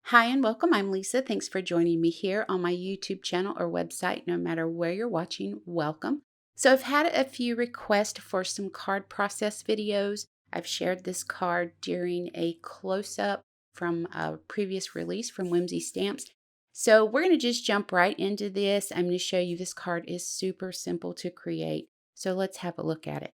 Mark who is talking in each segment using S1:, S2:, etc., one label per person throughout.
S1: Hi and welcome. I'm Lisa. Thanks for joining me here on my YouTube channel or website. No matter where you're watching, welcome. So I've had a few requests for some card process videos. I've shared this card during a close-up from a previous release from Whimsy Stamps. So we're going to just jump right into this. I'm going to show you this card is super simple to create. So let's have a look at it.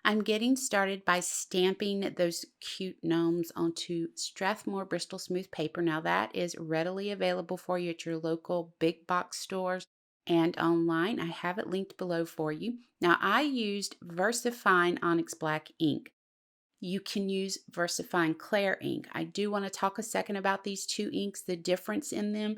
S1: I'm getting started by stamping those cute gnomes onto Strathmore Bristol Smooth paper. Now that is readily available for you at your local big box stores and online. I have it linked below for you. Now I used VersaFine Onyx Black ink. You can use VersaFine Clair ink. I do want to talk a second about these two inks, the difference in them.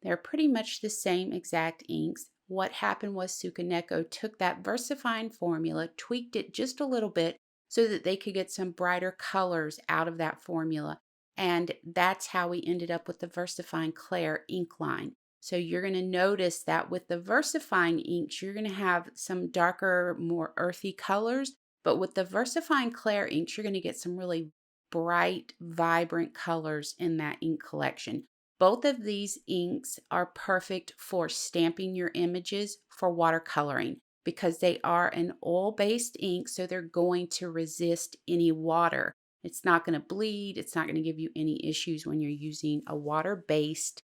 S1: They're pretty much the same exact inks. What happened was Tsukaneko took that VersaFine formula, tweaked it just a little bit so that they could get some brighter colors out of that formula. And that's how we ended up with the VersaFine Clair ink line. So you're going to notice that with the VersaFine inks, you're going to have some darker, more earthy colors. But with the VersaFine Clair inks, you're going to get some really bright, vibrant colors in that ink collection. Both of these inks are perfect for stamping your images for watercoloring because they are an oil-based ink, so they're going to resist any water. It's not going to bleed. It's not going to give you any issues when you're using a water-based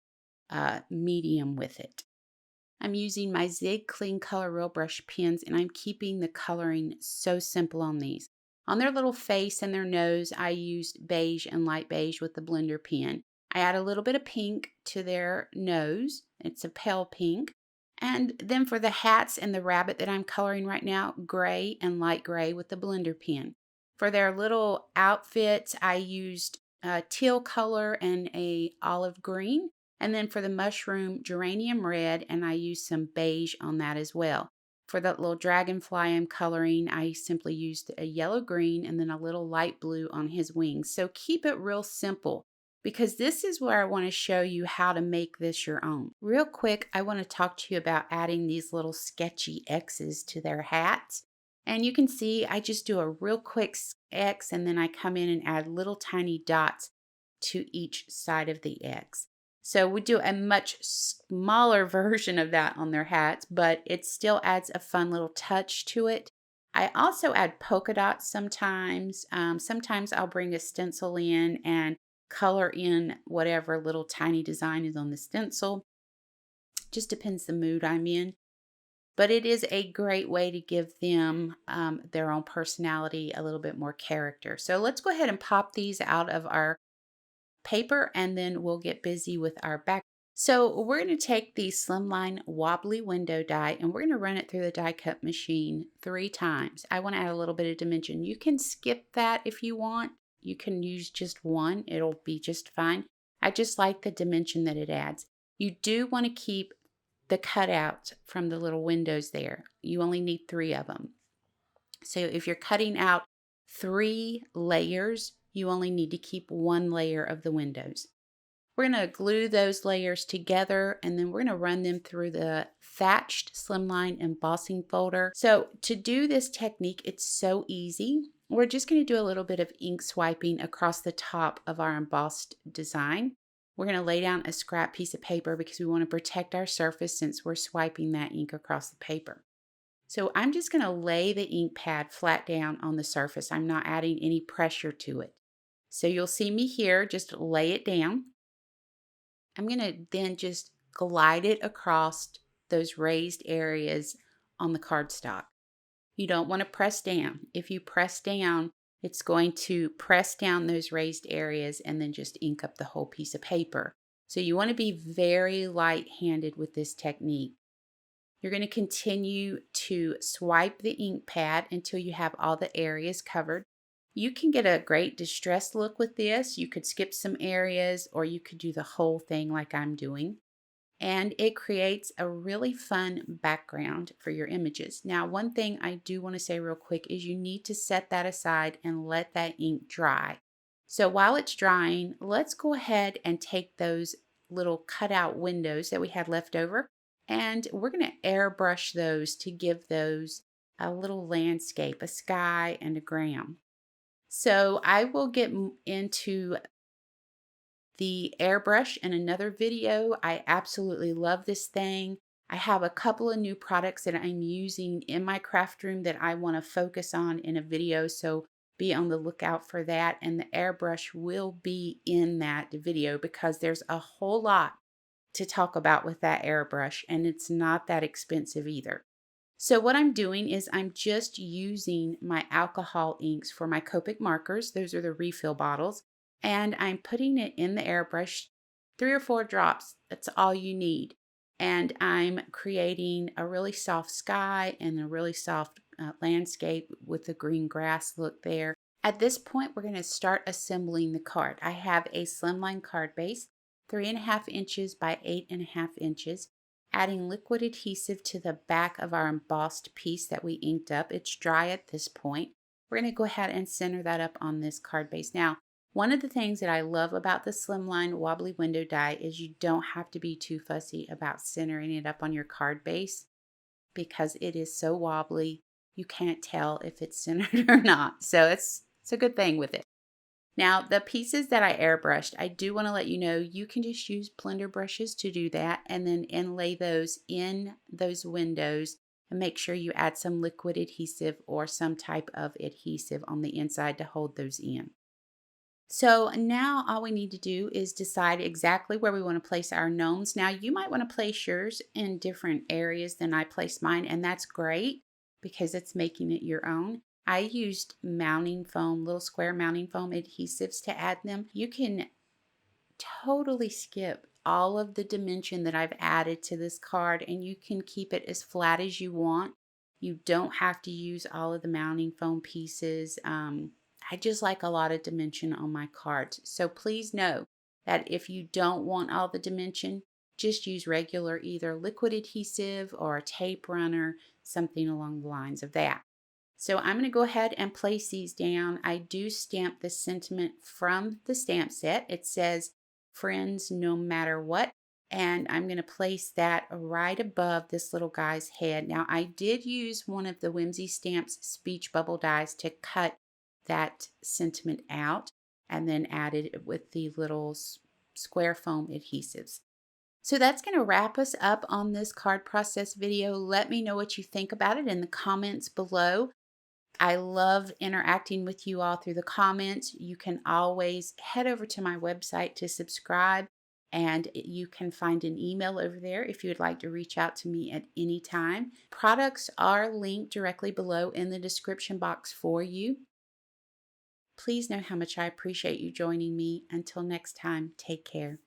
S1: medium with it. I'm using my Zig Clean Color Real Brush pens, and I'm keeping the coloring so simple on these. On their little face and their nose, I used beige and light beige with the blender pen. I add a little bit of pink to their nose. It's a pale pink. And then for the hats and the rabbit that I'm coloring right now, gray and light gray with the blender pen. For their little outfits, I used a teal color and a olive green. And then for the mushroom, geranium red, and I used some beige on that as well. For that little dragonfly I'm coloring, I simply used a yellow green and then a little light blue on his wings. So keep it real simple, because this is where I want to show you how to make this your own. Real quick, I want to talk to you about adding these little sketchy X's to their hats. And you can see I just do a real quick X and then I come in and add little tiny dots to each side of the X. So we do a much smaller version of that on their hats, but it still adds a fun little touch to it. I also add polka dots sometimes. Sometimes I'll bring a stencil in and color in whatever little tiny design is on the stencil. Just depends the mood I'm in. But it is a great way to give them their own personality, a little bit more character. So let's go ahead and pop these out of our paper and then we'll get busy with our back. So we're going to take the Slimline Wobbly window die and we're going to run it through the die cut machine 3 times. I want to add a little bit of dimension. You can skip that if you want. You can use just one. It'll be just fine. I just like the dimension that it adds. You do want to keep the cutout from the little windows there. You only need 3 of them. So if you're cutting out 3 layers, you only need to keep 1 layer of the windows. We're going to glue those layers together and then we're going to run them through the Thatched Slimline Embossing folder. So to do this technique, it's so easy. We're just going to do a little bit of ink swiping across the top of our embossed design. We're going to lay down a scrap piece of paper because we want to protect our surface since we're swiping that ink across the paper. So I'm just going to lay the ink pad flat down on the surface. I'm not adding any pressure to it. So you'll see me here, just lay it down. I'm going to then just glide it across those raised areas on the cardstock. You don't want to press down. If you press down, it's going to press down those raised areas and then just ink up the whole piece of paper. So you want to be very light-handed with this technique. You're going to continue to swipe the ink pad until you have all the areas covered. You can get a great distressed look with this. You could skip some areas or you could do the whole thing like I'm doing. And it creates a really fun background for your images. Now, one thing I do want to say real quick is you need to set that aside and let that ink dry. So while it's drying, let's go ahead and take those little cutout windows that we had left over and we're going to airbrush those to give those a little landscape, a sky and a ground. So I will get into the airbrush in another video. I absolutely love this thing. I have a couple of new products that I'm using in my craft room that I want to focus on in a video, so be on the lookout for that. And the airbrush will be in that video because there's a whole lot to talk about with that airbrush, and it's not that expensive either. So what I'm doing is I'm just using my alcohol inks for my Copic markers. Those are the refill bottles. And I'm putting it in the airbrush, 3 or 4 drops. That's all you need. And I'm creating a really soft sky and a really soft landscape with the green grass look there. At this point, we're going to start assembling the card. I have a slimline card base, 3.5 inches by 8.5 inches. Adding liquid adhesive to the back of our embossed piece that we inked up. It's dry at this point. We're going to go ahead and center that up on this card base. Now, one of the things that I love about the Slimline Wobbly window die is you don't have to be too fussy about centering it up on your card base because it is so wobbly. You can't tell if it's centered or not. So it's a good thing with it. Now, the pieces that I airbrushed, I do want to let you know you can just use blender brushes to do that and then inlay those in those windows and make sure you add some liquid adhesive or some type of adhesive on the inside to hold those in. So now all we need to do is decide exactly where we want to place our gnomes. Now, you might want to place yours in different areas than I placed mine, and that's great because it's making it your own. I used mounting foam, little square mounting foam adhesives to add them. You can totally skip all of the dimension that I've added to this card and you can keep it as flat as you want. You don't have to use all of the mounting foam pieces. I just like a lot of dimension on my cards. So please know that if you don't want all the dimension, just use regular either liquid adhesive or a tape runner, something along the lines of that. So I'm going to go ahead and place these down. I do stamp the sentiment from the stamp set. It says, friends no matter what. And I'm going to place that right above this little guy's head. Now, I did use one of the Whimsy Stamps speech bubble dies to cut that sentiment out and then added it with the little square foam adhesives. So that's going to wrap us up on this card process video. Let me know what you think about it in the comments below. I love interacting with you all through the comments. You can always head over to my website to subscribe, and you can find an email over there if you would like to reach out to me at any time. Products are linked directly below in the description box for you. Please know how much I appreciate you joining me. Until next time, take care.